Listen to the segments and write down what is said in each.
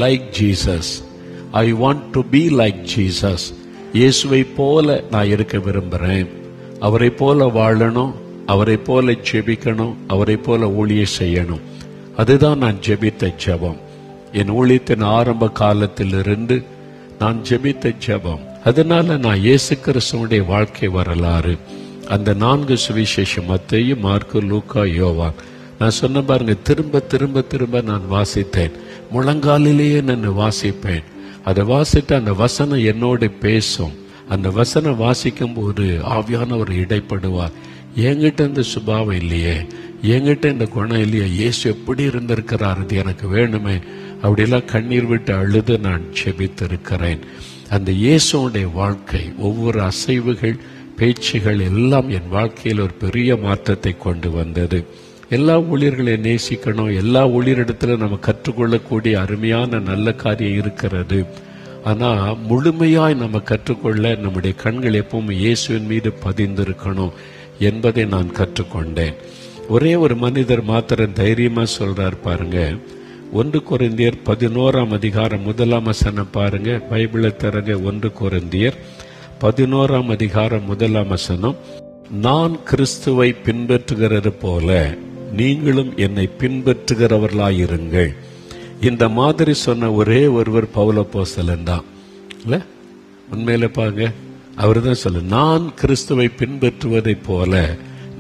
Like Jesus. I want to be like Jesus. இயேசுவை போல நான் இருக்க விரும்புகிறேன். அவரை போல வாழணும், அவரை போல ஜெபிக்கணும், அவரை போல ஊழியம் செய்யணும். அதுதான் நான் ஜெபித்த ஜெபம். என் ஊழியத்தின் ஆரம்ப காலத்திலிருந்து நான் ஜெபித்த ஜெபம். அதனால நான் இயேசு கிறிஸ்துவுடைய வாழ்க்கை வரலாறு, அந்த 4 சுவிசேஷம் மத்தேயு, மார்க்கு, லூக்கா, யோவான், நான் சொன்ன பாருங்க, திரும்ப திரும்ப திரும்ப நான் வாசித்தேன். முழங்காலிலேயே நான் வாசிப்பேன். அதை வாசிட்டு அந்த வசனம் என்னோடு பேசும். அந்த வசனம் வாசிக்கும் போது ஆவியானவர் இடைப்படுவார். என்கிட்ட இந்த சுபாவம் இல்லையே, என்கிட்ட இந்த குணம் இல்லையே, இயேசு எப்படி இருந்திருக்கிறார், அது எனக்கு வேணுமே, அப்படிலாம் கண்ணீர் விட்டு அழுது நான் ஜெபித்திருக்கிறேன். அந்த இயேசுடைய வாழ்க்கை, ஒவ்வொரு அசைவுகள், பேச்சுகள் எல்லாம் என் வாழ்க்கையில் ஒரு பெரிய மாற்றத்தை கொண்டு வந்தது. எல்லா ஊழியர்களை நேசிக்கணும், எல்லா ஊழியரிடத்துல நம்ம கற்றுக்கொள்ளக்கூடிய அருமையான நல்ல காரியம் இருக்கிறது. ஆனா முழுமையாய் நம்ம கற்றுக்கொள்ள நம்முடைய கண்கள் எப்பவும் இயேசுவின் மீது பதிந்திருக்கணும் என்பதை நான் கற்றுக்கொண்டேன். ஒரே ஒரு மனிதர் மாத்திரம் தைரியமா சொல்றார் பாருங்க. 1 கொரிந்தியர் 11ஆம் அதிகாரம் 1ஆம் வசனம் பாருங்க. பைபிளை தரங்க. 1 கொரிந்தியர் 11ஆம் அதிகாரம் 1ஆம் வசனம். நான் கிறிஸ்துவை பின்பற்றுகிறது போல நீங்களும் என்னை பின்பற்றுகிறவர்களாயிருங்கள். இந்த மாதிரி சொன்ன ஒரே ஒருவர் பவுல் அப்போஸ்தலன் தான் இல்ல, உண்மையில பாருங்க. அவர் தான் சொல்ல, நான் கிறிஸ்துவை பின்பற்றுவதை போல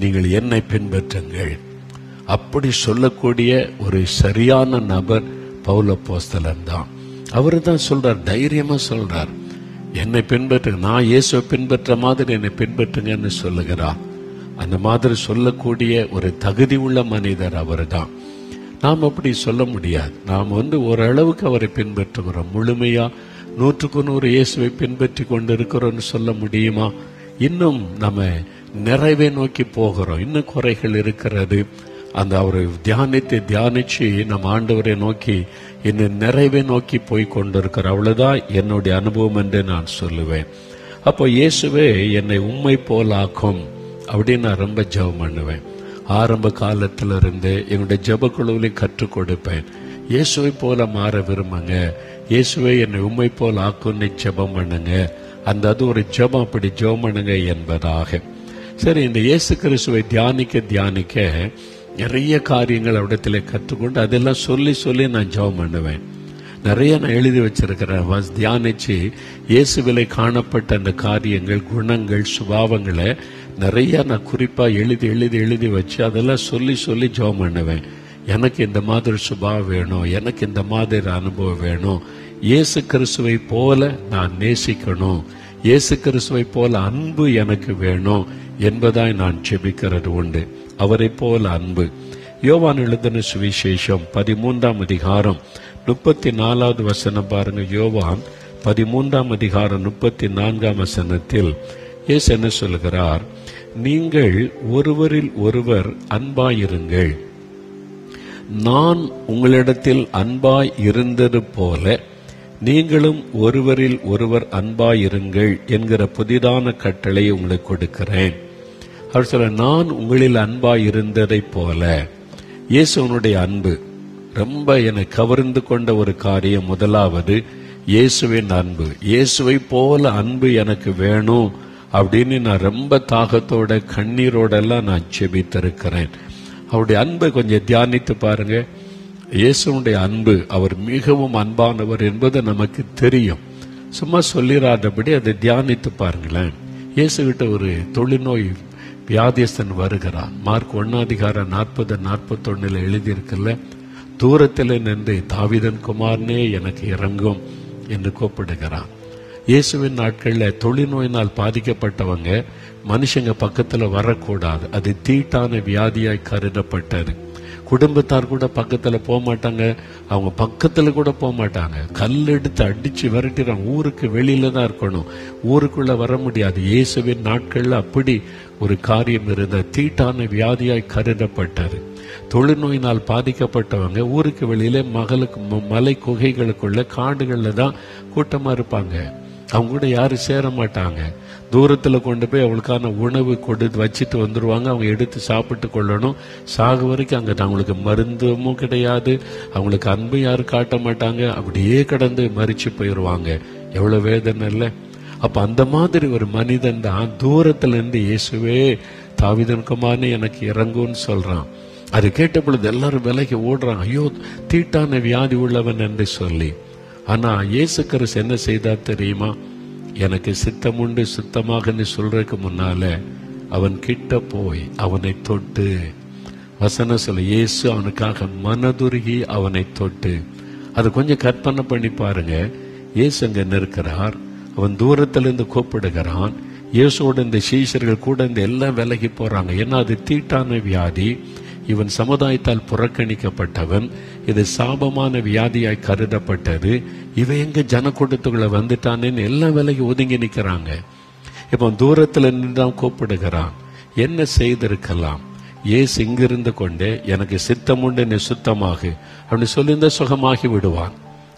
நீங்கள் என்னை பின்பற்றுங்கள். அப்படி சொல்லக்கூடிய ஒரு சரியான நபர் பவுல் அப்போஸ்தலன் தான். அவரு தான் சொல்றார், தைரியமா சொல்றார், என்னை பின்பற்றுங்க, நான் இயேசுவை பின்பற்ற மாதிரி என்னை பின்பற்றுங்கன்னு சொல்லுகிறார். அந்த மாதிரி சொல்லக்கூடிய ஒரு தகுதி உள்ள மனிதர் அவர் தான். நாம் அப்படி சொல்ல முடியாது. நாம் ஓரளவுக்கு அவரை பின்பற்றுகிறோம். முழுமையா 100க்கு 100 இயேசுவை பின்பற்றி கொண்டிருக்கிறோம்னு சொல்ல முடியுமா? இன்னும் நம்ம நிறைவை நோக்கி போகிறோம். இன்னும் குறைகள் இருக்கிறது. அந்த அவரை தியானிச்சு நம்ம ஆண்டவரை நோக்கி இன்னும் நிறைவை நோக்கி போய் கொண்டிருக்கிறோம். அவ்வளவுதான் என்னுடைய அனுபவம் என்று நான் சொல்லுவேன். அப்போ இயேசுவே என்னை உம்மை போலாக்கும் அப்படின்னு நான் ரொம்ப ஜெபம் பண்ணுவேன். ஆரம்ப காலத்திலிருந்து என்னுடைய ஜெப குழுவிலையும் கற்றுக் கொடுப்பேன். இயேசுவை போல மாற விரும்புங்க, இயேசுவை என்னை உம்மை போல் ஆக்குன்னு ஜெபம் பண்ணுங்க. அது ஒரு ஜெபம், அப்படி ஜெபம் பண்ணுங்க என்பதாக. சரி, இந்த இயேசு கிறிஸ்துவை தியானிக்க நிறைய காரியங்கள் அவரிடத்துல கற்றுக்கொண்டு அதெல்லாம் சொல்லி நான் ஜெபம் பண்ணுவேன். நிறைய நான் எழுதி வச்சிருக்கிறேன். தியானிச்சு இயேசுவிலே காணப்பட்ட அந்த காரியங்கள், குணங்கள், சுபாவங்களை நிறைய நான் குறிப்பா எழுதி வச்சு அதெல்லாம் சொல்லி ஜெபம் பண்ணுவேன். எனக்கு இந்த மாதிரி சுபாவம் வேணும், எனக்கு இந்த மாதிரி அனுபவம் வேணும், இயேசு கிறிஸ்துவை போல நான் நேசிக்கணும், இயேசு கிறிஸ்துவை போல அன்பு எனக்கு வேணும் என்பதாய் நான் ஜெபிக்கிறது உண்டு. அவரை போல அன்பு. யோவான் எழுதின சுவிசேஷம் 13ஆம் அதிகாரம் 34வது வசனம் பாருங்க. யோவான் 13ஆம் அதிகாரம் 34ஆம் வசனத்தில் இயேசு என்ன சொல்கிறார்? நீங்கள் ஒருவரில் ஒருவர் அன்பாயிருங்கள். நான் உங்களிடத்தில் அன்பாய் இருந்தது போல நீங்களும் ஒருவரில் ஒருவர் அன்பாயிருங்கள் என்கிற புதிதான கட்டளையை உங்களுக்கு கொடுக்கிறேன். அவர் சொல்ல, நான் உங்களில் அன்பாய் இருந்ததை போல. இயேசுவனுடைய அன்பு ரொம்ப என்னை கவர்ந்து கொண்ட ஒரு காரியம். முதலாவது இயேசுவின் அன்பு. இயேசுவை போல அன்பு எனக்கு வேணும் அப்படின்னு நான் ரொம்ப தாகத்தோட கண்ணீரோடெல்லாம் நான் ஜெபித்திருக்கிறேன். அவருடைய அன்பை கொஞ்சம் தியானித்து பாருங்க. இயேசுடைய அன்பு, அவர் மிகவும் அன்பானவர் என்பது நமக்கு தெரியும். சும்மா சொல்லிடாதபடி அதை தியானித்து பாருங்களேன். இயேசுகிட்ட ஒரு தொழுநோய் வியாதியஸ்தன் வருகிறான். மார்க் 1 அதிகாரம் 40-41 எழுதியிருக்குல்ல, தூரத்தில் நின்று தாவீதின் குமாரனே எனக்கு இறங்கும் என்று கூப்பிடுகிறான். இயேசுவின் நாட்களில் தொழுநோயினால் பாதிக்கப்பட்டவங்க மனுஷங்க பக்கத்துல வரக்கூடாது. அது தீட்டான வியாதியாய் கருதப்பட்டது. குடும்பத்தார் கூட பக்கத்துல போக மாட்டாங்க, அவங்க பக்கத்துல கூட போக மாட்டாங்க. கல் எடுத்து அடிச்சு விரட்டிறாங்க. ஊருக்கு வெளியில தான் இருக்கணும், ஊருக்குள்ள வர முடியாது. இயேசுவின் நாட்கள்ல அப்படி ஒரு காரியம் இருந்த தீட்டான வியாதியாய் கருதப்பட்டது. தொழுநோயினால் பாதிக்கப்பட்டவங்க ஊருக்கு வெளியில மலை குகைகளுக்குள்ள காடுகள்ல தான் கூட்டமா இருப்பாங்க. அவங்க கூட யாரும் சேர மாட்டாங்க. தூரத்துல கொண்டு போய் அவளுக்கான உணவு கொடுத்து வச்சுட்டு வந்துருவாங்க. அவங்க எடுத்து சாப்பிட்டு கொள்ளணும். சாகு வரைக்கும் அங்க அவங்களுக்கு மருந்துமும் கிடையாது, அவங்களுக்கு அன்பு யாரும் காட்ட மாட்டாங்க. அப்படியே கடந்து மரிச்சு போயிடுவாங்க. எவ்வளவு வேதனை இல்லை? அப்ப அந்த மாதிரி ஒரு மனிதன் தான் தூரத்துல இருந்து இயேசுவே தாவீதின் குமாரனே எனக்கு இறங்குன்னு சொல்றான். அது கேட்ட பொழுது எல்லாரும் விலைக்கு ஓடுறாங்க, ஐயோ தீட்டான வியாதி உள்ளவன் என்று சொல்லி. ஆனா இயேசு கிறிஸ்து என்ன செய்தார் தெரியுமா? எனக்கு சித்தம் உண்டு சுத்தமாக சொல்றதுக்கு முன்னால அவன் கிட்ட போய் அவனை தொட்டு, வசனம் சொல்ல, இயேசு அவனுக்காக மனதுருகி அவனை தொட்டு. அது கொஞ்சம் கற்பனை பண்ணி பாருங்க. இயேசு அங்க நிற்கிறார், அவன் தூரத்திலிருந்து கூப்பிடுகிறான். இயேசுவோட இந்த சீஷர்கள் கூட இந்த எல்லாம் விலகி போறாங்க. ஏன்னா அது தீட்டான வியாதி, இவன் சமுதாயத்தால் புறக்கணிக்கப்பட்டவன், இது சாபமான வியாதியாய் கருதப்பட்டது. இவன் எங்க ஜனக்கூட்டத்துக்குள்ள வந்துட்டானேன்னு எல்லாம் விலகி ஒதுங்கி நிக்கிறாங்க. இப்போ தூரத்துல நின்றுதான் கூப்பிடுகிறான். என்ன செய்திருக்கலாம்? இயேசு இங்கிருந்து கொண்டே எனக்கு சித்தம் உண்டு நீ சுத்தமாகு அப்படின்னு சொல்லியிருந்தா சுகமாகி விடுவான்.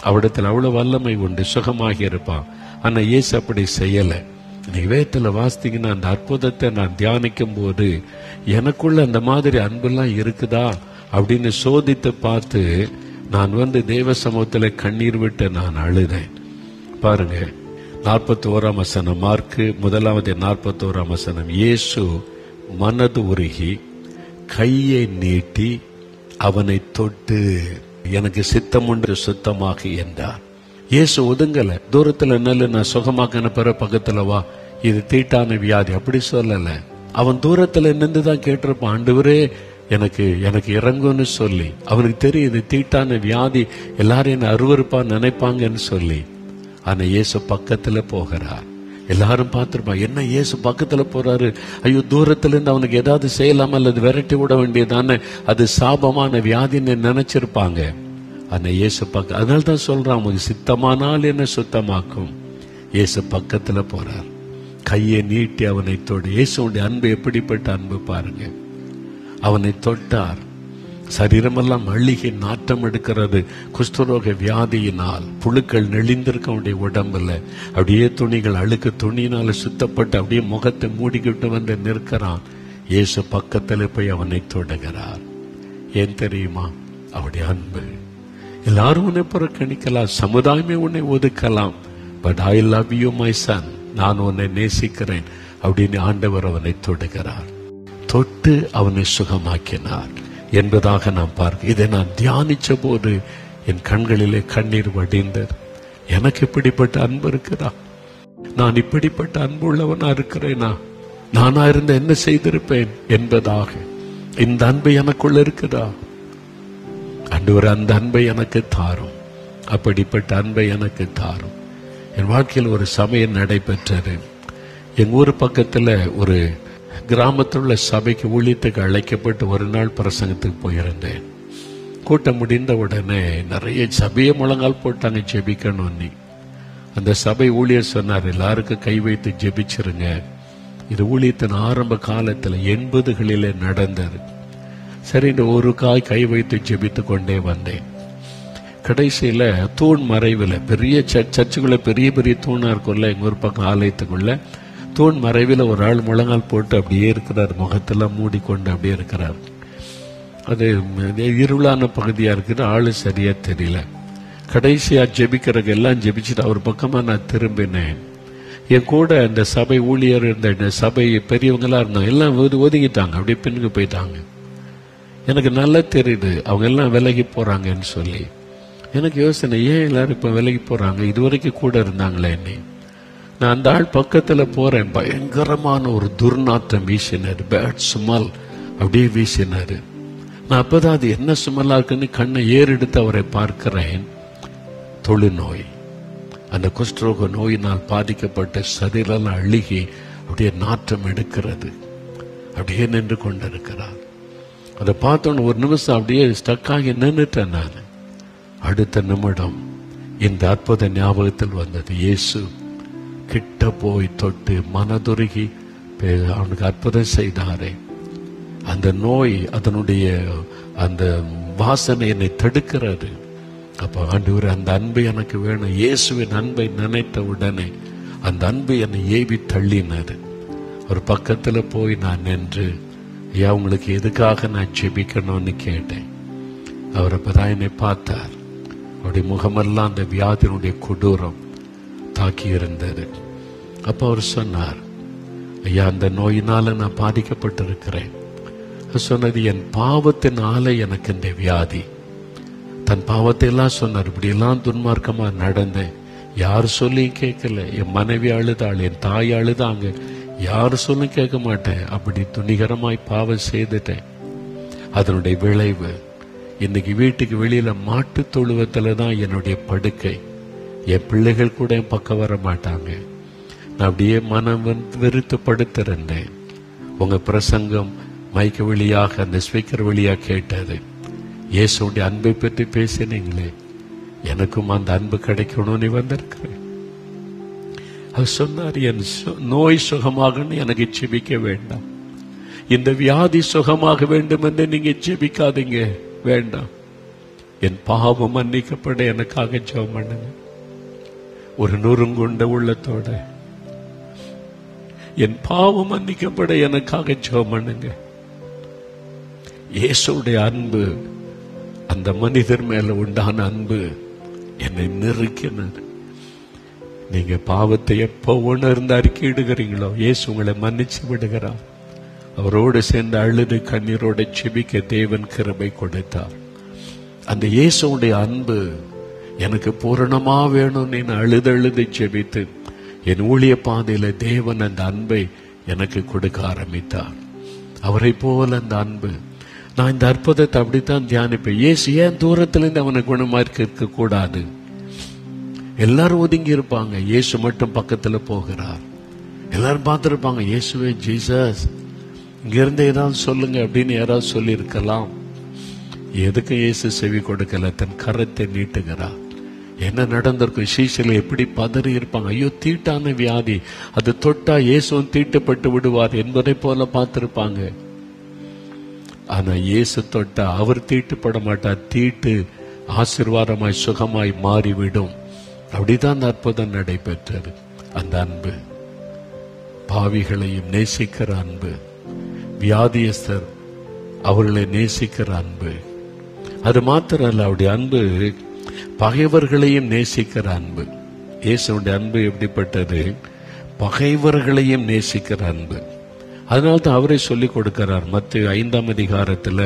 அவடத்தில் அவ்வளவு வல்லமை உண்டு, சுகமாகி இருப்பான். ஆனா இயேசு அப்படி செய்யல. வேதத்துல வாசித்தீங்கன்னா அந்த அற்புதத்தை நான் தியானிக்கும் போது எனக்குள்ள அந்த மாதிரி அன்பெல்லாம் இருக்குதா அப்படின்னு சோதித்து பார்த்து நான் தேவ சமூகத்துல கண்ணீர் விட்டு நான் அழுதேன். பாருங்க 41 வசனம், மார்க்கு 1:41 வசனம். இயேசு மனது உருகி கையை நீட்டி அவனை தொட்டு எனக்கு சித்தம் உண்டு சுத்தமாக என்றார். இயேசு ஒதுங்கல, தூரத்துல நெல்லு நான் சுகமாக்கின பிற பக்கத்துல வா, இது தீட்டான வியாதி அப்படி சொல்லல. அவன் தூரத்துல நின்றுதான் கேட்டிருப்பான், ஆண்டவரே எனக்கு எனக்கு இறங்குன்னு சொல்லி. அவனுக்கு தெரியுது தீட்டான வியாதி, எல்லாரும் என்ன அருவருப்பா நினைப்பாங்கன்னு சொல்லி. ஆனா இயேசு பக்கத்துல போகிறார். எல்லாரும் பார்த்திருப்பான், என்ன இயேசு பக்கத்துல போறாரு, ஐயோ தூரத்துல இருந்து அவனுக்கு ஏதாவது செய்யலாமா அல்லது விரட்டி விட வேண்டியதானே, அது சாபமான வியாதின்னு நினைச்சிருப்பாங்க. ஆனா இயேசு பக்கம், அதனால்தான் சொல்றான், உங்களுக்கு சித்தமானால் என்ன சுத்தமாக்கும். இயேசு பக்கத்துல போறார், கையை நீட்டி அவனை தொடு. இயேசுடைய அன்பு எப்படிப்பட்ட அன்பு பாருங்க. அவனை தொட்டார். சரீரமெல்லாம் அழுகி நாட்டம் எடுக்கிறது, குஷ்டரோக வியாதியினால் புழுக்கள் நெளிந்திருக்க அவனுடைய உடம்புல. அப்படியே துணிகள் அழுக்கு துணியினால சுத்தப்பட்டு அப்படியே முகத்தை மூடிக்கிட்டு வந்து நிற்கிறான். இயேசு பக்கத்துல போய் அவனை தொடுகிறார். ஏன் தெரியுமா? அவருடைய அன்பு. எல்லாரும் உன்னை புறக்கணிக்கலாம், சமுதாயமே உன்னை ஒதுக்கலாம், but I love you my son, நான் உன்னை நேசிக்கிறேன் அப்படின்னு ஆண்டவர் அவனை தொடுகிறார். தொட்டு அவனை சுகமாக்கினார் என்பதாக நாம் பார்க்க. இதை நான் தியானிச்ச போது என் கண்களிலே கண்ணீர் வடிந்தது. எனக்கு இப்படிப்பட்ட அன்பு இருக்குதா? நான் இப்படிப்பட்ட அன்பு உள்ளவனா இருக்கிறேனா? நானா இருந்த என்ன செய்திருப்பேன் என்பதாக. இந்த அன்பு எனக்குள்ள இருக்குதா? ஆண்டவரே அந்த அன்பை எனக்கு தாரும், அப்படிப்பட்ட அன்பை எனக்கு தாரும். என் வாழ்க்கையில் ஒரு சமயம் நடைபெற்றது. எங்க ஊர் பக்கத்துல ஒரு கிராமத்தில் உள்ள சபைக்கு ஊழியத்துக்கு அழைக்கப்பட்டு ஒரு நாள் பிரசங்கத்துக்கு போயிருந்தேன். கூட்டம் முடிந்த உடனே நிறைய சபையை முழங்கால் போட்டாங்க ஜெபிக்கணும்னு. அந்த சபை ஊழியர் சொன்னார், எல்லாருக்கும் கை வைத்து ஜெபிச்சிருங்க. இது ஊழியத்தின் ஆரம்ப காலத்துல 80களிலே நடந்தது. சரி, இந்த ஒரு கை வைத்து ஜெபித்து கொண்டே வந்தேன். கடைசியில தூண் மறைவில் பெரிய சர்ச்சுக்குள்ள பெரிய பெரிய தூணா இருக்கும்ல, எங்க ஒரு பக்கம் ஆலயத்துக்குள்ள தூண் மறைவில் ஒரு ஆள் முழங்கால் போட்டு அப்படியே இருக்கிறார், முகத்தெல்லாம் மூடிக்கொண்டு அப்படியே இருக்கிறார். அது இருளான பகுதியா இருக்குது, ஆளு சரியா தெரியல. கடைசியா ஜெபிக்கிறதுக்கு எல்லாம் ஜெபிச்சுட்டு அவர் பக்கமா நான் திரும்பினேன். என் கூட இந்த சபை ஊழியர் இந்த சபை பெரியவங்களா இருந்தாங்க, எல்லாம் ஒதுங்கிட்டாங்க, அப்படியே பின்னுக்கு போயிட்டாங்க. எனக்கு நல்லா தெரியுது அவங்க எல்லாம் விலகி போறாங்கன்னு சொல்லி. எனக்கு யோசனை, ஏன் எல்லாரும் இப்ப விலகி போறாங்க, இதுவரைக்கும் கூட இருந்தாங்களே என்ன. நான் அந்த ஆள் பக்கத்துல போறேன், பயங்கரமான ஒரு துர்நாற்றம் வீசினாரு, பேட் சுமல் அப்படியே வீசினாரு. நான் அப்பதான் அது என்ன சுமலா இருக்குன்னு கண்ணை ஏறெடுத்து அவரை பார்க்கிறேன். தொழுநோய், அந்த குஷ்டரோக நோயினால் பாதிக்கப்பட்ட சரீரம் அழுகி அப்படியே நாற்றம் எடுக்கிறது. அப்படியே நின்று கொண்டிருக்கிறார். அதை பார்த்தோன்னு ஒரு நிமிஷம் அப்படியே ஸ்டக் ஆகி நின்றுட்டேன் நான். அடுத்த நிமிடம் இந்த அற்புத ஞாபகத்தில் வந்தது. இயேசு கிட்ட போய் தொட்டு மனதுருகி அவனுக்கு அற்புதம் செய்தாரே. அந்த நோய், அதனுடைய அந்த வாசனை என்னை தடுக்கிறது. அப்ப ஆண்டவரே அந்த அன்பை எனக்கு வேணும். இயேசுவின் அன்பை நினைத்த உடனே அந்த அன்பு என்னை ஏவி தள்ளினது. ஒரு பக்கத்துல போய் நான் நின்று, ஐயா உங்களுக்கு எதுக்காக நான் ஜெபிக்கணும்னு கேட்டேன். அவர் அப்பதான் என்னை பார்த்தார். அவருடைய முகமெல்லாம் அந்த வியாதியினுடைய கொடூரம் தாக்கி இருந்தது. அப்ப அவர் சொன்னார், ஐயா அந்த நோயினால நான் பாதிக்கப்பட்டிருக்கிறேன். சொன்னது, என் பாவத்தினால எனக்கு இந்த வியாதி. தன் பாவத்தை எல்லாம் சொன்னார். இப்படி எல்லாம் துன்மார்க்கமா நடந்தேன், யாரு சொல்லியும் கேட்கல. என் மனைவி அழுதாள், என் தாய் அழுதாங்க, யாரு சொல்லும் கேட்க மாட்டேன். அப்படி துணிகரமாய் பாவம் செய்துட்டேன். அதனுடைய விளைவு இன்னைக்கு வீட்டுக்கு வெளியில மாட்டு தொழுவத்துல தான் என்னுடைய படுக்கை. என் பிள்ளைகள் கூட என் பக்கம் வர மாட்டாங்க. நான் அப்படியே மனம் வெறுத்து படுத்திருந்தேன். உங்க பிரசங்கம் மைக்கு வழியாக, அந்த ஸ்பீக்கர் வழியாக கேட்டது. இயேசுடைய அன்பை பற்றி பேசினீங்களே, எனக்கும் அந்த அன்பு கிடைக்கணும்னு வந்திருக்கிறேன். அவர் சொன்னார், என் நோய் சுகமாகன்னு எனக்கு ஜெபிக்க வேண்டாம், இந்த வியாதி சுகமாக வேண்டும் என்று நீங்க ஜெபிக்காதீங்க, வேண்டாம். என் பாவம் மன்னிக்கப்பட எனக்காக ஜெபம் பண்ணுங்க. ஒரு நொறுங்குண்ட உள்ளத்தோட என் பாவம் மன்னிக்கப்பட எனக்காக ஜெபம் பண்ணுங்க. இயேசுடைய அன்பு, அந்த மனிதர் மேல உண்டான அன்பு என்னை நெருக்கினது. நீங்க பாவத்தை எப்போ உணர்ந்து அறிக்கையிடுகிறீங்களோ, இயேசு உங்களை மன்னிச்சு விடுகிறார். அவரோடு சேர்ந்து அழுது கண்ணீரோட செபிக்க தேவன் கிருபை கொடுத்தார். அந்த இயேசுடைய அன்பு எனக்கு பூரணமா வேணும். நான் அழுது செபித்து என் ஊழிய பாதையில தேவன் அந்த அன்பை எனக்கு கொடுக்க ஆரம்பித்தார். அவரை போல அந்த அன்பு. நான் இந்த அற்புதத்தை அப்படித்தான் தியானிப்பேன். இயேசு ஏன் தூரத்திலிருந்து அவனை குணமாக்கி இருக்க கூடாது? எல்லாரும் ஒதுங்கி இருப்பாங்க, இயேசு மட்டும் பக்கத்துல போகிறார். எல்லாரும் பார்த்திருப்பாங்க, இயேசுவே ஜீசஸ் இங்க இருந்து ஏதாவது சொல்லுங்க அப்படின்னு யாராவது சொல்லி இருக்கலாம். எதுக்கு இயேசு செவி கொடுக்கல? தன் கரத்தை நீட்டுகிறார். என்ன நடந்திருக்கும்? சீஷர்கள் எப்படி பதறி இருப்பாங்க. ஐயோ தீட்டான வியாதி, அது தொட்டா இயேசுவும் தீட்டுப்பட்டு விடுவார் என்பதை போல பார்த்திருப்பாங்க. ஆனா இயேசு தொட்டா அவர் தீட்டுப்பட மாட்டார். தீட்டு ஆசீர்வாதமாய் சுகமாய் மாறிவிடும். அப்படிதான் அந்த அற்புதம் நடைபெற்றது. அந்த அன்பு, பாவிகளையும் நேசிக்கிற அன்பு, வியாதியஸ்தர் அவர்களை நேசிக்கிற அன்பு. அது மாத்திரம் அல்ல, அவருடைய அன்பு பகைவர்களையும் நேசிக்கிற அன்பு. இயேசுடைய அன்பு எப்படிப்பட்டது? பகைவர்களையும் நேசிக்கிற அன்பு. அதனால்தான் அவரை சொல்லிக் கொடுக்கிறார். மத்தேயு 5ஆம் அதிகாரத்துல,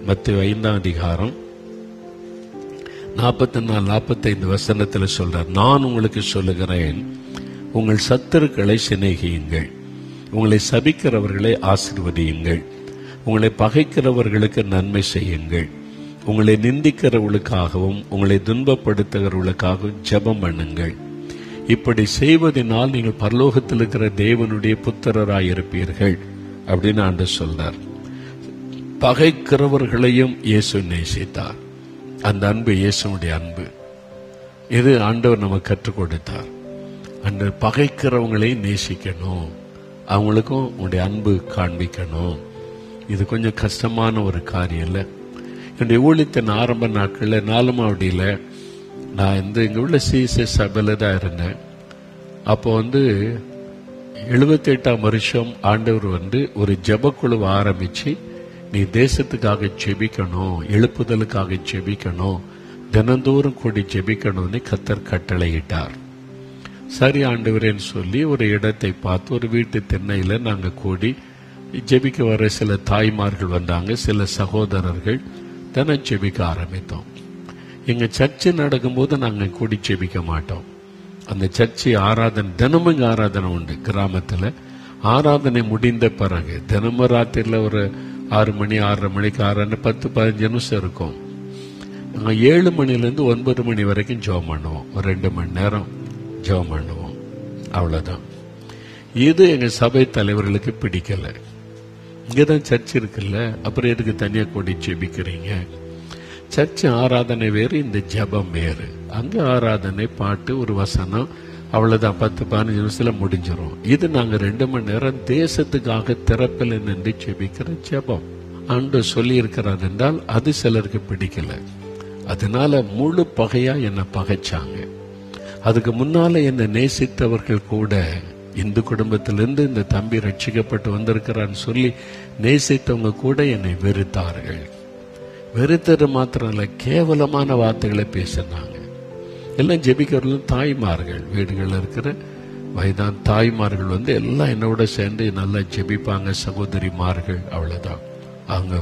மத்தேயு 5ஆம் அதிகாரம் 44-45 வசனத்துல சொல்றார், நான் உங்களுக்கு சொல்லுகிறேன், உங்கள் சத்துருக்களை சிநேகியுங்கள், உங்களை சபிக்கிறவர்களை ஆசீர்வதியுங்கள், உங்களை பகைக்கிறவர்களுக்கு நன்மை செய்யுங்கள், உங்களை நிந்திக்கிறவர்களுக்காகவும் உங்களை துன்பப்படுத்துகிறவர்களுக்காகவும் ஜெபம் பண்ணுங்கள். இப்படி செய்வதனால் நீங்கள் பரலோகத்தில் இருக்கிற தேவனுடைய புத்திரராயிருப்பீர்கள் அப்படின்னு ஆண்டவர் சொல்றார். பகைக்கிறவர்களையும் இயேசு நேசித்தார். அந்த அன்பு இயேசுடைய அன்பு. இது ஆண்டவர் நமக்கு கற்றுக் கொடுத்தார். அந்த பகைக்கிறவங்களையும் நேசிக்கணும், அவங்களுக்கும் உங்களுடைய அன்பு காண்பிக்கணும். இது கொஞ்சம் கஷ்டமான ஒரு காரியம் இல்லை. என்னுடைய ஊழியத்தின் ஆரம்ப நாட்களில் 4ஆம் ஆவடியில் நான் இங்கே உள்ள சிஎஸ்எஸ் சபையில் தான் இருந்தேன். அப்போ 78ஆம் வருஷம் ஆண்டவர் ஒரு ஜெபக்குழுவை ஆரம்பிச்சு, நீ தேசத்துக்காக ஜெபிக்கணும், எழுப்புதலுக்காக ஜெபிக்கணும், தினந்தோறும் கூடி ஜெபிக்கணும்னு கர்த்தர் கட்டளையிட்டார். சரி ஆண்டவரேன்னு சொல்லி ஒரு இடத்தை பார்த்து ஒரு வீட்டு திண்ணையில் நாங்கள் கூடி ஜெபிக்க வர சில தாய்மார்கள் வந்தாங்க, சில சகோதரர்கள். தினம் ஜெபிக்க ஆரம்பித்தோம். எங்க சர்ச்சு நடக்கும்போது நாங்கள் கூடி ஜெபிக்க மாட்டோம். அந்த சர்ச்சை ஆராதனை, தினமும் இங்கே ஆராதனை உண்டு கிராமத்தில். ஆராதனை முடிந்த பிறகு தினமும் ராத்திரியில் ஒரு 6 மணி 6:30 மணிக்கு ஆராதனை 10-15 நிமிஷம் இருக்கும். நாங்கள் 7 மணிலேருந்து 9 மணி வரைக்கும் ஜெபம் பண்ணுவோம். ஒரு 2 மணி நேரம் ஜெபம் பண்ணுவோம், அவ்வளோதான். இது எங்கள் சபை தலைவர்களுக்கு பிடிக்கலை. இங்கேதான் சர்ச் இருக்குல்ல, அப்புறம் எதுக்கு தனியாக கூடி ஜெபிக்கிறீங்க? சர்ச் ஆராதனை வேறு, இந்த ஜெபம் வேறு. அங்கே ஆராதனை, பாட்டு, ஒரு வசனம், அவ்வளோதான். 10-15 நிமிஷத்துல முடிஞ்சிடும். இது நாங்கள் 2 மணி நேரம் தேசத்துக்காக திறப்பில் நின்று ஜெபிக்கிற ஜெபம். ஆண்டவர் சொல்லி இருக்கிறார் என்றால் அது சிலருக்கு பிடிக்கல. அதனால முழு பகையா என்னை பகைச்சாங்க. அதுக்கு முன்னால என்னை நேசித்தவர்கள் கூட இந்து குடும்பத்திலிருந்து இந்த தம்பி ரட்சிக்கப்பட்டு வந்திருக்கிறான்னு சொல்லி நேசித்தவங்க கூட என்னை வெறுத்தார்கள். வெறுத்தது மாத்திரம் இல்ல, கேவலமான வார்த்தைகளை பேசினாங்க. எல்லாம் ஜெபிக்கிறவர்களும் தாய்மார்கள், வீடுகளில் இருக்கிற வயதான தாய்மார்கள் எல்லாம் என்னோட சேர்ந்து நல்லா ஜெபிப்பாங்க, சகோதரிமார்கள். அவ்வளவுதான். அவங்க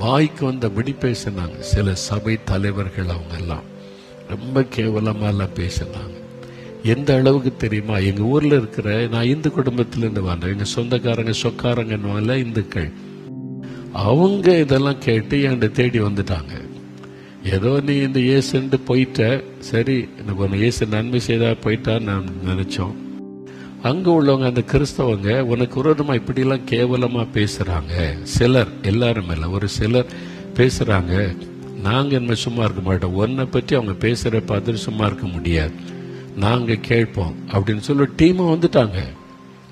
வாய்க்கு வந்தபடி பேசினாங்க. சில சபை தலைவர்கள் அவங்க எல்லாம் ரொம்ப கேவலமா எல்லாம் பேசினாங்க. எந்த அளவுக்கு தெரியுமா? எங்க ஊர்ல இருக்கிற, நான் இந்து குடும்பத்திலிருந்து வந்தேன், எங்க சொந்தக்காரங்க சொக்காரங்கன்னு இந்துக்கள், அவங்க இதெல்லாம் கேட்டு என்கிட்ட தேடி வந்துட்டாங்க. ஏதோ நீ இந்த இயேசுன்னு போயிட்ட, சரி எனக்கு ஒன்று இயேசு நன்மை செய்தா போயிட்டான்னு நான் நினைச்சோம். அங்க உள்ளவங்க அந்த கிறிஸ்தவங்க உனக்கு விரோதமா இப்படி எல்லாம் கேவலமா பேசுறாங்க. சிலர், எல்லாரும் இல்ல, ஒரு சிலர் பேசுறாங்க. நாங்க என்ன சும்மா இருக்க மாட்டோம், உன்னை பற்றி அவங்க பேசுற பார்த்துட்டு சும்மா இருக்க முடியாது, நாங்க கேட்போம் அப்படின்னு சொல்லி டீமா வந்துட்டாங்க.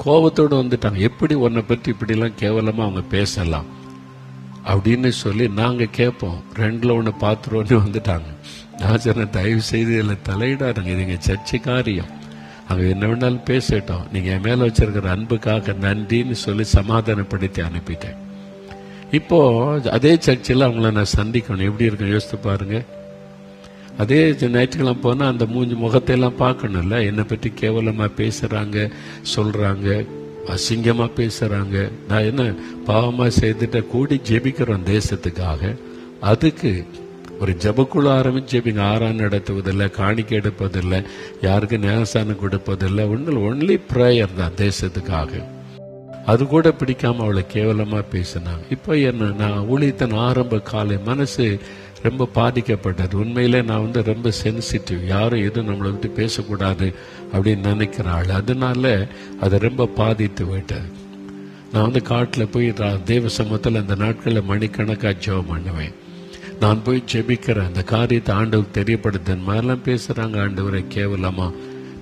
கோபத்தோடு வந்துட்டாங்க. எப்படி உன்னை பற்றி இப்படி எல்லாம் கேவலமா அவங்க பேசலாம் அப்படின்னு சொல்லி நாங்க கேட்போம், ரெண்டுல ஒண்ணு பாத்துருவோன்னு வந்துட்டாங்க. நான் சொன்ன, தயவு செய்து இதில் தலையிடாருங்க, இது எங்க சர்ச்சை காரியம், அங்க என்ன வேணாலும் பேசட்டும், நீங்க என் மேல வச்சிருக்கிற அன்புக்காக நன்றின்னு சொல்லி சமாதானப்படுத்தி அனுப்பிட்டேன். இப்போ அதே சர்ச்சில் அவங்கள நான் சந்திக்கணும், எப்படி இருக்கும் யோசித்து பாருங்க. அதே ஞாயிற்றுக்கிழமை போனா அந்த மூஞ்சி முகத்தை எல்லாம் பார்க்கணும்ல. என்னை பற்றி கேவலமா பேசுறாங்க, சொல்றாங்க, அசிங்கமா பேசுறாங்க. நான் என்ன பாவமா செய்துட்ட? கூடி ஜெபிக்கிறோம் தேசத்துக்காக, அதுக்கு ஒரு ஜபக்குழு ஆரம்பிச்சு ஜெபிங்க. ஆரான் நடத்துவதில்லை, காணிக்கை எடுப்பதில்லை, யாருக்கு ஞானஸ்தானம் கொடுப்பதில்லை, ஒன்லி ப்ரேயர் தான் தேசத்துக்காக. அது கூட பிடிக்காம அவளை கேவலமா பேசினாங்க. இப்போ என்ன, நான் ஊழியத்தின் ஆரம்ப காலை மனசு ரொம்ப பாதிக்கப்பட்டது. உண்மையிலே நான் ரொம்ப சென்சிட்டிவ், யாரும் எதுவும் நம்மளை விட்டு பேசக்கூடாது அப்படின்னு நினைக்கிறாள். அதனால அதை ரொம்ப பாதித்து விட்டேன். நான் காட்டில் போய் தேவ சமூகத்தில் அந்த நாட்களில் மணிக்கணக்காக ஜெபம் பண்ணுவேன். நான் போய் ஜெபிக்கிறேன், அந்த காரியத்தை ஆண்டவருக்கு தெரியப்படுத்தேன். மாதிரிலாம் பேசுறாங்க ஆண்டவரை கேவலமா.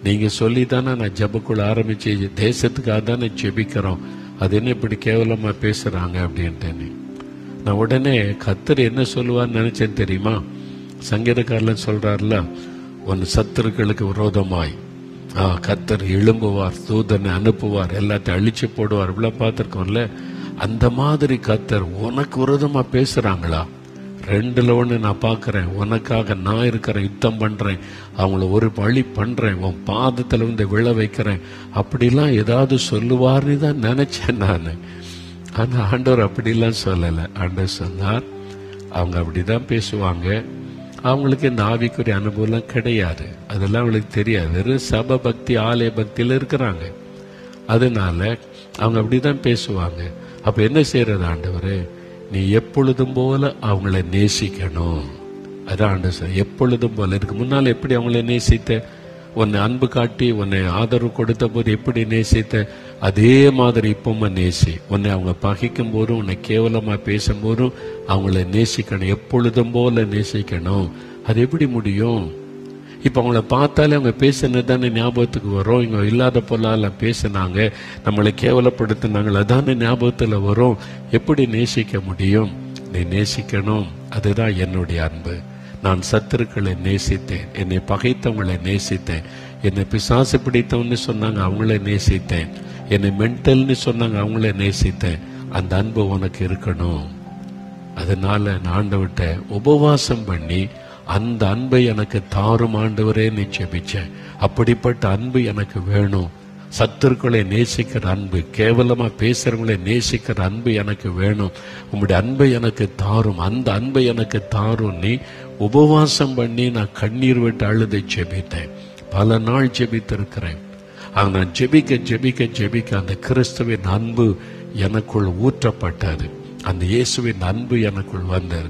நீங்க சொல்லி தானே நான் ஜெபக்குள்ள ஆரம்பிச்சு தேசத்துக்காக தானே ஜெபிக்கிறோம், அது என்ன இப்படி கேவலமா பேசுறாங்க அப்படின்ட்டு நான் உடனே கர்த்தர் என்ன சொல்லுவான்னு நினைச்சேன் தெரியுமா? சங்கீதக்காரன் சொல்றாருல, உன் சத்துருக்களுக்கு விரோதமாய் கர்த்தர் எழும்புவார், தூதனை அனுப்புவார், எல்லாத்தையும் அழிச்சு போடுவார். இவ்வளவு பார்த்திருக்கோம்ல. அந்த மாதிரி கர்த்தர் உனக்கு விரோதமா பேசுறாங்களா? ரெண்டுல ஒண்ணு நான் பாக்குறேன், உனக்காக நான் இருக்கிறேன், யுத்தம் பண்றேன், அவங்கள ஒரு வழி பண்றேன், உன் பாதத்துல விழ வைக்கிறேன், அப்படிலாம் ஏதாவது சொல்லுவார்னு தான் நினைச்சேன் நான். ஆனா ஆண்டவர் அப்படிலாம் சொல்லல. ஆண்டவர் சொன்னார், அவங்க அப்படிதான் பேசுவாங்க, அவங்களுக்கு இந்த ஆவிக்குரிய அனுபவம் கிடையாது, அதெல்லாம் அவங்களுக்கு தெரியாது, வெறும் சப பக்தி ஆலய பக்தியில இருக்கிறாங்க, அதனால அவங்க அப்படிதான் பேசுவாங்க. அப்ப என்ன செய்யறது ஆண்டவரே? நீ எப்பொழுதும் போல அவங்கள நேசிக்கணும். அதான் ஆண்டவர், எப்பொழுதும் போல. இதுக்கு முன்னால எப்படி அவங்கள நேசித்த? உன்னை அன்பு காட்டி உன்னை ஆதரவு கொடுத்த போது எப்படி நேசித்த? அதே மாதிரி இப்பவும் நேசி. உன்னை அவங்க பகைக்கும் போதும், உன்னை கேவலமா பேசும் போதும் அவங்கள நேசிக்கணும், எப்பொழுதும் போல நேசிக்கணும். அது எப்படி முடியும்? இப்ப அவங்கள பார்த்தாலே அவங்க பேசினது தானே ஞாபகத்துக்கு வரும். இங்க இல்லாத பொருளால பேசினாங்க, நம்மளை கேவலப்படுத்தினாங்க, அதானே ஞாபகத்துல வரும். எப்படி நேசிக்க முடியும்? நீ நேசிக்கணும். அதுதான் என்னுடைய அன்பு. நான் சத்துருக்களை நேசித்தேன், என்னை பகைத்தவங்களை நேசித்தேன், என்னை பிசாசு பிடித்தவன்னு சொன்னாங்க அவங்கள நேசித்தேன், என்னை மென்டல்னு சொன்னாங்க அவங்கள நேசித்தேன். அந்த அன்பு உனக்கு இருக்கணும். அதனால நான் ஆண்டவர்கிட்ட உபவாசம் பண்ணி அந்த அன்பை எனக்கு தாரும் ஆண்டவரே நீ ஜெபிச்சேன். அப்படிப்பட்ட அன்பு எனக்கு வேணும். சத்துருக்களை நேசிக்கிற அன்பு, கேவலமா பேசுறவங்களை நேசிக்கிற அன்பு எனக்கு வேணும். உங்களுடைய அன்பை எனக்கு தாரும், அந்த அன்பை எனக்கு தாரும். நீ உபவாசம் பண்ணி நான் கண்ணீர் விட்டு அழுதை ஜெபித்தேன். பல நாள் ஜெபித்திருக்கிறேன். நான் ஜெபிக்க ஜெபிக்க ஜெபிக்க அந்த கிறிஸ்துவின் அன்பு எனக்குள் ஊற்றப்பட்டது. அந்த இயேசுவின் அன்பு எனக்குள் வந்தது.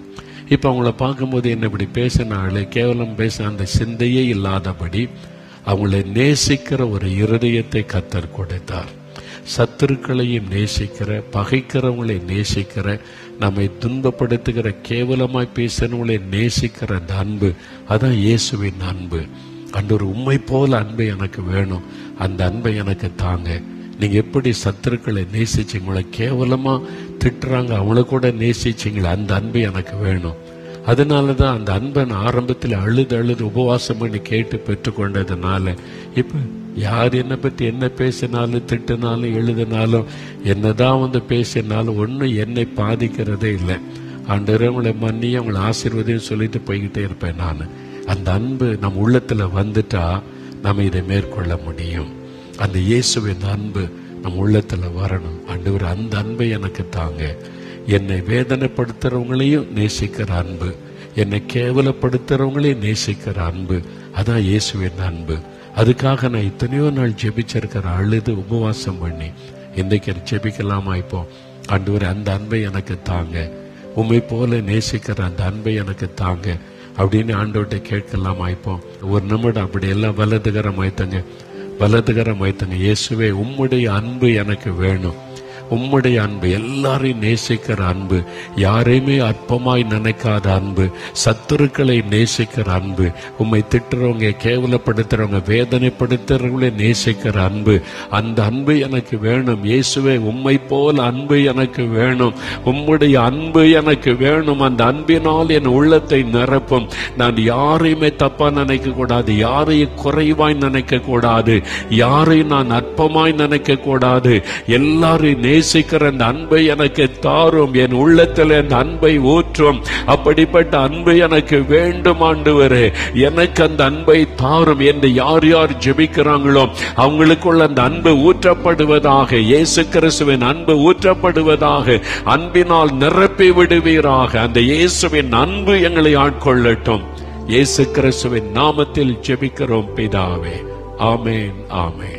இப்ப அவங்கள பார்க்கும்போது என்ன இப்படி பேசினாலே, கேவலம் பேச அந்த சிந்தையே இல்லாதபடி அவங்களை நேசிக்கிற ஒரு இருதயத்தை கர்த்தர் கொடுத்தார். சத்துருக்களையும் நேசிக்கிற, பகைக்கிறவங்களை நேசிக்கிற, நம்மை துன்பப்படுத்துகிற, கேவலமாய் பேசுறவங்களை நேசிக்கிற அந்த அன்பு, அதான் இயேசுவின் அன்பு. ஆண்டவர், உம்மை போல அன்பை எனக்கு வேணும், அந்த அன்பை எனக்கு தாங்க. நீங்க எப்படி சத்துருக்களை நேசிச்சீங்களோ, கேவலமா திட்டுறாங்க அவங்கள கூட நேசிச்சீங்களா, அந்த அன்பு எனக்கு வேணும். அதனாலதான் அந்த அன்பன் ஆரம்பத்தில் அழுது உபவாசம் பண்ணி கேட்டு பெற்றுக்கொண்டதுனால இப்ப யார் என்னை பத்தி என்ன பேசினாலும் திட்டினாலும் எழுதினாலும் என்னதான் பேசினாலும் ஒன்னும் என்னை பாதிக்கிறதே இல்லை. ஆண்டவரே உங்களை மன்னி உங்களை ஆசீர்வதின்னு சொல்லிட்டு போய்கிட்டே இருப்பேன் நான். அந்த அன்பு நம் உள்ளத்துல வந்துட்டா நம்ம இதை மேற்கொள்ள முடியும். அந்த இயேசுவின் அன்பு நம் உள்ளத்துல வரணும். ஆண்டவர் அந்த அன்பை எனக்கு தாங்க. என்னை வேதனைப்படுத்துறவங்களையும் நேசிக்கிற அன்பு, என்னை கேவலப்படுத்துறவங்களையும் நேசிக்கிற அன்பு, அதான் இயேசுவின் அன்பு. அதுக்காக நான் எத்தனையோ நாள் ஜெபிச்சிருக்கிற, அழுது உபவாசம் பண்ணி. இன்றைக்கு ஜெபிக்கலாமா? இப்போ ஆண்டவரே அந்த அன்பை எனக்கு தாங்க, உம்மை போல நேசிக்கிற அந்த அன்பை எனக்கு தாங்க அப்படின்னு ஆண்டவர்கிட்ட கேட்கலாமா? இப்போ ஒரு நிமிடம் அப்படி எல்லாம் வலதுகரமாய்த்தங்க. இயேசுவே உம்முடைய அன்பு எனக்கு வேணும். உம்முடைய அன்பு, எல்லாரையும் நேசிக்கிற அன்பு, யாரையுமே அற்பமாய் நினைக்காத அன்பு, சத்துருக்களை நேசிக்கிற அன்பு, உம்மை திட்டுறவங்க, கேவலப்படுத்துறவங்க, வேதனைப்படுத்துறவங்களே நேசிக்கிற அன்பு, அந்த அன்பு எனக்கு வேணும். இயேசுவே உம்மை போல அன்பு எனக்கு வேணும். உம்முடைய அன்பு எனக்கு வேணும். அந்த அன்பினால் என் உள்ளத்தை நிரப்பும். நான் யாரையுமே தப்பா நினைக்க கூடாது, யாரையும் குறைவாய் நினைக்க கூடாது, யாரையும் நான் அற்பமாய் நினைக்க கூடாது. எல்லாரையும் நேசிக்கிற அந்த அன்பை எனக்கு தாரும். என் உள்ளத்தில் அந்த அன்பை ஊற்றும். அப்படிப்பட்ட அன்பு எனக்கு வேண்டும் ஆண்டவரே. எனக்கு அந்த அன்பை தாரும் என்று யார் யார் ஜெபிக்கிறாங்களோ அவங்களுக்குள்ள அந்த அன்பு ஊற்றப்படுவதாக. இயேசு கிறிஸ்துவின் அன்பு ஊற்றப்படுவதாக. அன்பினால் நிரப்பி விடுவீராக. அந்த இயேசுவின் அன்பு எங்களை ஆட்கொள்ளட்டும். இயேசு கிறிஸ்துவின் நாமத்தில் ஜெபிக்கிறோம் பிதாவே. ஆமென், ஆமென்.